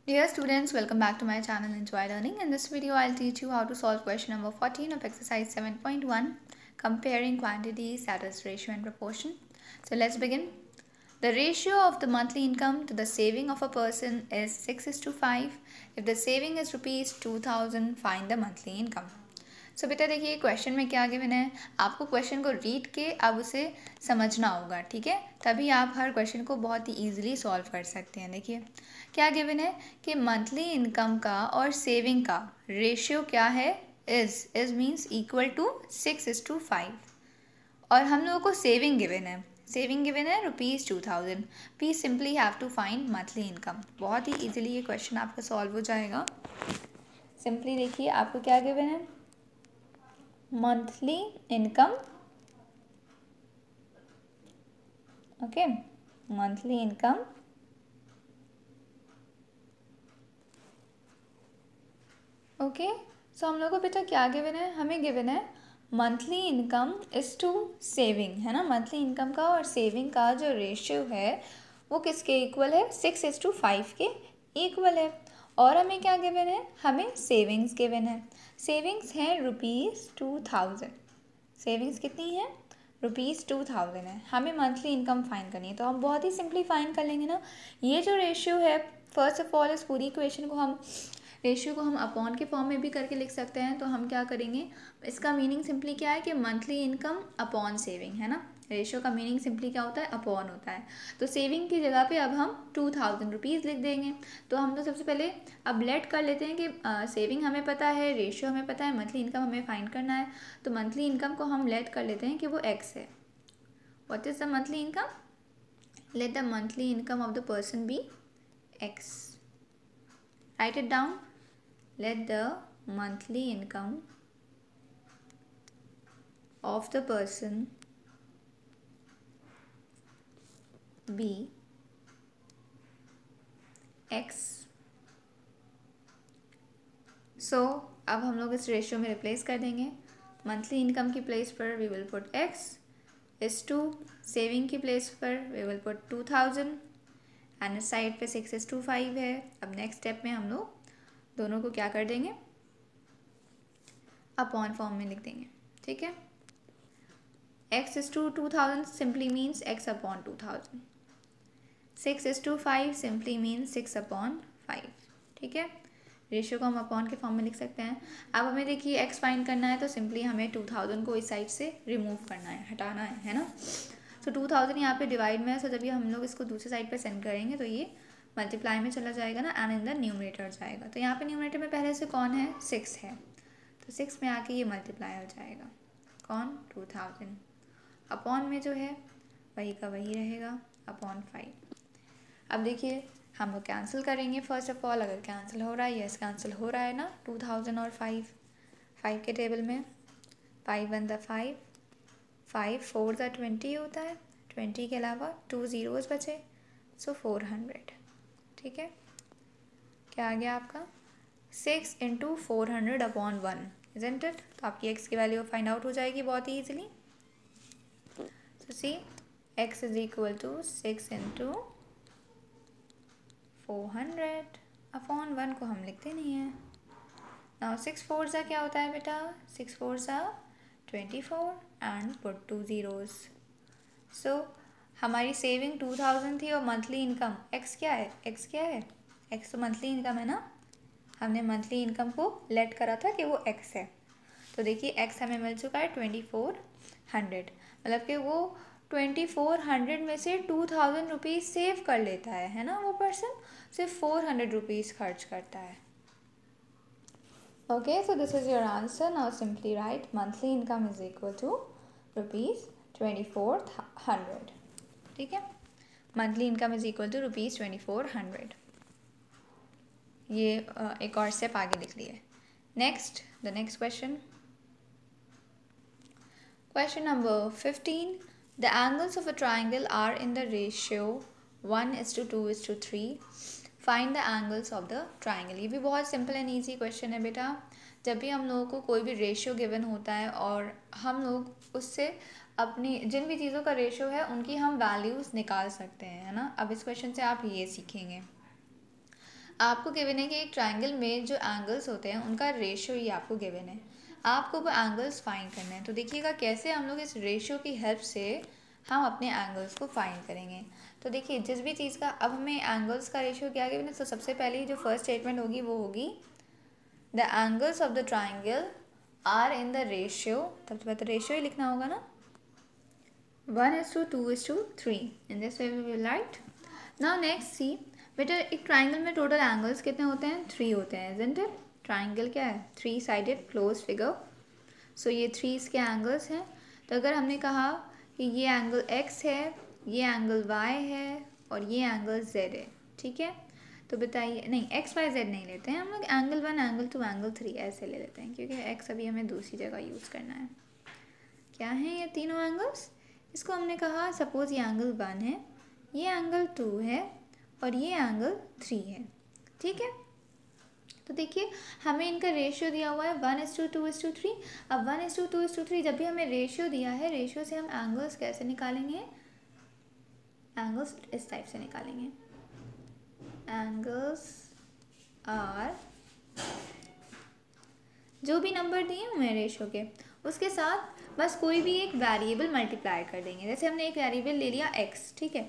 Dear students, welcome back to my channel Enjoy Learning. In this video, I'll teach you how to solve question number 14 of exercise 7.1, comparing quantities, that is ratio and proportion. So let's begin. The ratio of the monthly income to the saving of a person is 6:5. If the saving is rupees 2000, find the monthly income. सो बेटा देखिए question में क्या given है, आपको question को read के अब उसे समझना होगा, ठीक है, तभी आप हर क्वेश्चन को बहुत ही ईजिली सॉल्व कर सकते हैं। देखिए क्या गिवन है कि मंथली इनकम का और सेविंग का रेशियो क्या है, इज मीन्स इक्वल टू 6:5 और हम लोगों को सेविंग गिवन है ₹2000। We simply have to find monthly income. बहुत ही ईजिली ये क्वेश्चन आपका सॉल्व हो जाएगा। सिंपली देखिए आपको क्या गिवन है, monthly income, okay, monthly income okay. So हम लोग को बेटा क्या गिवन है, हमें गिवन है monthly income is to saving, है ना। मंथली इनकम का और सेविंग का जो रेशियो है वो किसके इक्वल है, 6:5 के इक्वल है। और हमें क्या गिवन है, हमें सेविंग्स गिवन है। सेविंग्स हैं ₹2000। सेविंग्स कितनी है, ₹2000 है। हमें मंथली इनकम फाइंड करनी है, तो हम बहुत ही सिंपली फाइंड कर लेंगे ना। ये जो रेशियो है, फर्स्ट ऑफ ऑल इस पूरी इक्वेशन को हम रेशियो को हम अपॉन के फॉर्म में भी करके लिख सकते हैं। तो हम क्या करेंगे, इसका मीनिंग सिंपली क्या है कि मंथली इनकम अपॉन सेविंग, है ना। रेशियो का मीनिंग सिंपली क्या होता है, अपॉन होता है। तो सेविंग की जगह पे अब हम ₹2000 लिख देंगे। तो हम तो सबसे पहले अब लेट कर लेते हैं कि सेविंग हमें पता है, रेशियो हमें पता है, मंथली इनकम हमें फाइंड करना है। तो मंथली इनकम को हम लेट कर लेते हैं कि वो x है। What is the monthly income, let the monthly income of the person be x। Write it down, let the monthly income of the person be x। So अब हम लोग इस रेशियो में रिप्लेस कर देंगे। मंथली इनकम की place पर we will put x is to, saving की प्लेस पर we will put 2000 and side पे 6:5 है। अब नेक्स्ट स्टेप में हम लोग दोनों को क्या कर देंगे, अपॉन फॉर्म में लिख देंगे, ठीक है। x is to 2000 simply means x upon 2000, 6:5 simply means 6/5, ठीक है। रेशियो को हम अपॉन के फॉर्म में लिख सकते हैं। अब हमें देखिए x फाइंड करना है, तो सिंपली हमें 2000 को इस साइड से रिमूव करना है, हटाना है ना। सो 2000 यहाँ पे डिवाइड में है, सो जब ये हम लोग इसको दूसरी साइड पे सेंड करेंगे तो ये मल्टीप्लाई में चला जाएगा ना, एंड इन द न्यूमरेटर जाएगा। तो यहाँ पे न्यूमरेटर में पहले से कौन है, 6 है, तो 6 में आके ये मल्टीप्लाई हो जाएगा, कौन, 2000। अपॉन में जो है वही का वही रहेगा, अपॉन 5। अब देखिए हम लोग कैंसिल करेंगे। फर्स्ट ऑफ ऑल अगर कैंसिल हो रहा है, यस कैंसिल हो रहा है ना, 2000 और 5 के टेबल में 5 1 द 5, 5 4 द 20 होता है, 20 के अलावा 2 zeros बचे, सो 400, ठीक है। क्या आ गया आपका, 6 × 400/1, इजंट इट। तो आपकी एक्स की वैल्यू फाइंड आउट हो जाएगी बहुत ही easily. So see, x is equal to 6 × 400 upon 1 को हम लिखते नहीं हैं। नाउ 6 4 सा क्या होता है बेटा, 6 4 सा 24 एंड पुट 2 zeros। सो हमारी सेविंग 2000 थी और मंथली इनकम x क्या है, x क्या है, x तो मंथली इनकम है ना। हमने मंथली इनकम को लेट करा था कि वो x है। तो देखिए x हमें मिल चुका है 2400, मतलब कि वो 2400 में से 2000 रुपीज़ सेव कर लेता है ना। वो पर्सन सिर्फ 400 रुपीज़ खर्च करता है। Okay, so this is your answer. Now simply write monthly income is equal to ₹2400, ठीक है। Monthly income is equal to ₹2400। ये एक और स्टेप आगे लिख लिए। Next, the next question, question number 15. The angles of a triangle are in the ratio 1:2:3. Find the angles of the triangle. ये भी बहुत सिंपल एंड ईजी क्वेश्चन है बेटा। जब भी हम लोगों को कोई भी रेशियो गिवन होता है और हम लोग उससे अपनी जिन भी चीज़ों का रेशियो है उनकी हम वैल्यूज़ निकाल सकते हैं, है ना। अब इस क्वेश्चन से आप ये सीखेंगे। आपको गिवन है कि एक ट्राइंगल में जो एंगल्स होते हैं उनका रेशियो ही आपको गिवन है, आपको वो एंगल्स फाइंड करने हैं। तो देखिएगा कैसे हम लोग इस रेशियो की हेल्प से हम अपने एंगल्स को फाइंड करेंगे। तो देखिए जिस भी चीज़ का अब हमें एंगल्स का रेशियो क्या गिवन है, तो सबसे पहले जो फर्स्ट स्टेटमेंट होगी वो होगी the angles of the triangle are in the ratio, तब तो पहले रेशियो ही लिखना होगा ना, 1:2:3 in this way we will write. Now next see बेटा, एक ट्राइंगल में टोटल एंगल्स कितने होते हैं, 3 होते हैं, इजंट इट। ट्राइंगल क्या है, 3 साइडेड क्लोज फिगर। सो ये 3 इसके एंगल्स हैं। तो अगर हमने कहा कि ये एंगल x है, ये एंगल y है और ये एंगल z है, ठीक है, तो बताइए, नहीं x y z नहीं लेते हैं हम लोग, एंगल 1 एंगल 2 एंगल 3 ऐसे ले लेते हैं, क्योंकि x अभी हमें दूसरी जगह यूज़ करना है। क्या है ये तीनों एंगल्स, इसको हमने कहा सपोज ये एंगल 1 है, ये एंगल 2 है और ये एंगल 3 है, ठीक है। तो देखिए हमें इनका रेशियो दिया हुआ है 1:2:3। अब 1:2:3 जब भी हमें रेशियो दिया है, रेशियो से हम एंगल्स कैसे निकालेंगे, एंगल्स इस टाइप से निकालेंगे, एंगल्स आर जो भी नंबर दिए हुए हैं रेशियो के, उसके साथ बस कोई भी एक वेरिएबल मल्टीप्लाई कर देंगे। जैसे हमने एक वेरिएबल ले लिया x, ठीक है,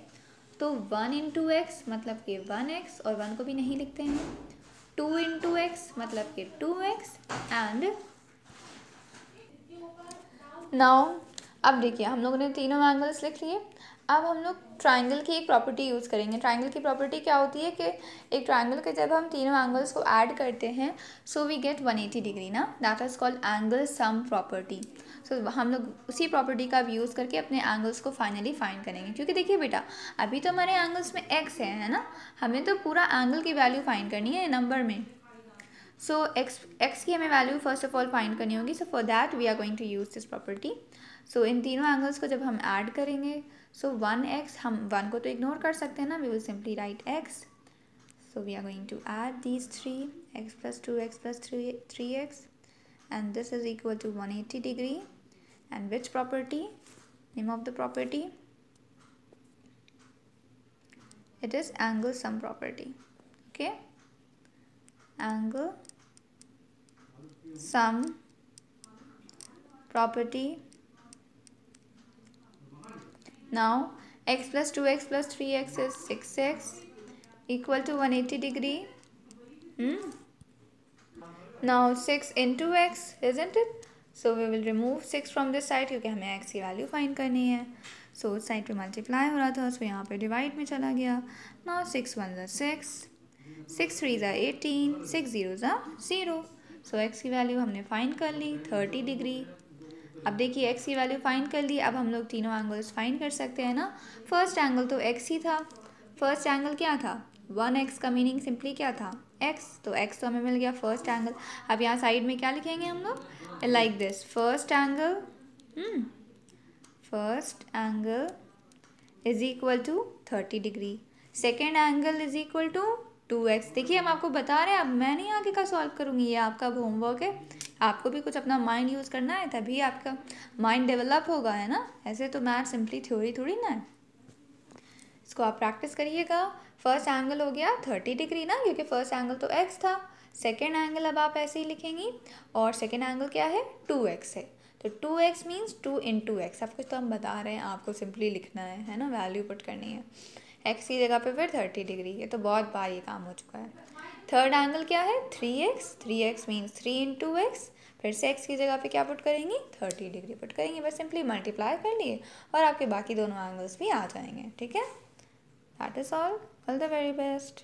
तो 1 × x मतलब कि 1x, और 1 को भी नहीं लिखते हैं, 2 × x मतलब कि 2x एंड नाउ अब देखिए हम लोगों ने तीनों एंगल्स लिख लिए। अब हम लोग ट्राइंगल की एक प्रॉपर्टी यूज़ करेंगे। ट्राइंगल की प्रॉपर्टी क्या होती है कि एक ट्राइंगल के जब हम तीनों एंगल्स को ऐड करते हैं सो वी गेट 180 डिग्री ना, that is called angle sum property. So हम लोग उसी प्रॉपर्टी का यूज़ करके अपने एंगल्स को फाइनली फाइंड करेंगे। क्योंकि देखिए बेटा अभी तो हमारे एंगल्स में x है ना, हमें तो पूरा एंगल की वैल्यू फाइंड करनी है नंबर में। सो x की हमें value first of all find करनी होगी। So for that we are going to use this property. So इन तीनों एंगल्स को जब हम ऐड करेंगे, सो 1x, हम 1 को तो इग्नोर कर सकते हैं ना, we will simply write x। So we are going to add these 3, x + 2x + 3x, and this is equal to 180 degree. And which property, name of the property, it is angle sum property. Okay, angle sum property. Now x + 2x + 3x is 6x equal to 180 degree. Now 6 × x, isn't it? So we will remove 6 from this side क्योंकि हमें x की value find करनी है। सो उस side पे multiply हो रहा था, सो यहाँ पे डिवाइड में चला गया। नाउ 6 1 = 6, 6 3 = 18, 6 0 = 0। सो x की वैल्यू हमने फाइंड कर ली 30 डिग्री। अब देखिए x की वैल्यू फाइंड कर ली, अब हम लोग तीनों एंगल्स फाइंड कर सकते हैं ना। फर्स्ट एंगल तो x ही था, फर्स्ट एंगल क्या था, 1x का मीनिंग सिंपली क्या था, x, तो x तो हमें मिल गया फर्स्ट एंगल। अब यहाँ साइड में क्या लिखेंगे हम लोग, like this, first angle is equal to 30 degree, second angle is equal to 2x। देखिए हम आपको बता रहे हैं, अब मैं नहीं आगे का सॉल्व करूँगी, ये आपका होमवर्क है, आपको भी कुछ अपना माइंड यूज़ करना है, तभी आपका माइंड डेवलप होगा, है ना। ऐसे तो मैथ सिंपली थ्योरी थोड़ी ना है। इसको आप प्रैक्टिस करिएगा। फर्स्ट एंगल हो गया 30 डिग्री ना, क्योंकि फर्स्ट एंगल तो x था। सेकेंड एंगल अब आप ऐसे ही लिखेंगी, और सेकेंड एंगल क्या है, 2x है, तो 2x मीन्स 2 × x। सब कुछ तो हम बता रहे हैं, आपको सिंपली लिखना है ना, वैल्यू पुट करनी है x की जगह पे फिर 30 डिग्री। ये तो बहुत बार ये काम हो चुका है। थर्ड एंगल क्या है, 3x मीन्स 3 × x, फिर से x की जगह पे क्या पुट करेंगी, 30 डिग्री पुट करेंगे, बस सिंपली मल्टीप्लाई कर लिए और आपके बाकी दोनों एंगल्स भी आ जाएंगे, ठीक है। That is all. All the very best.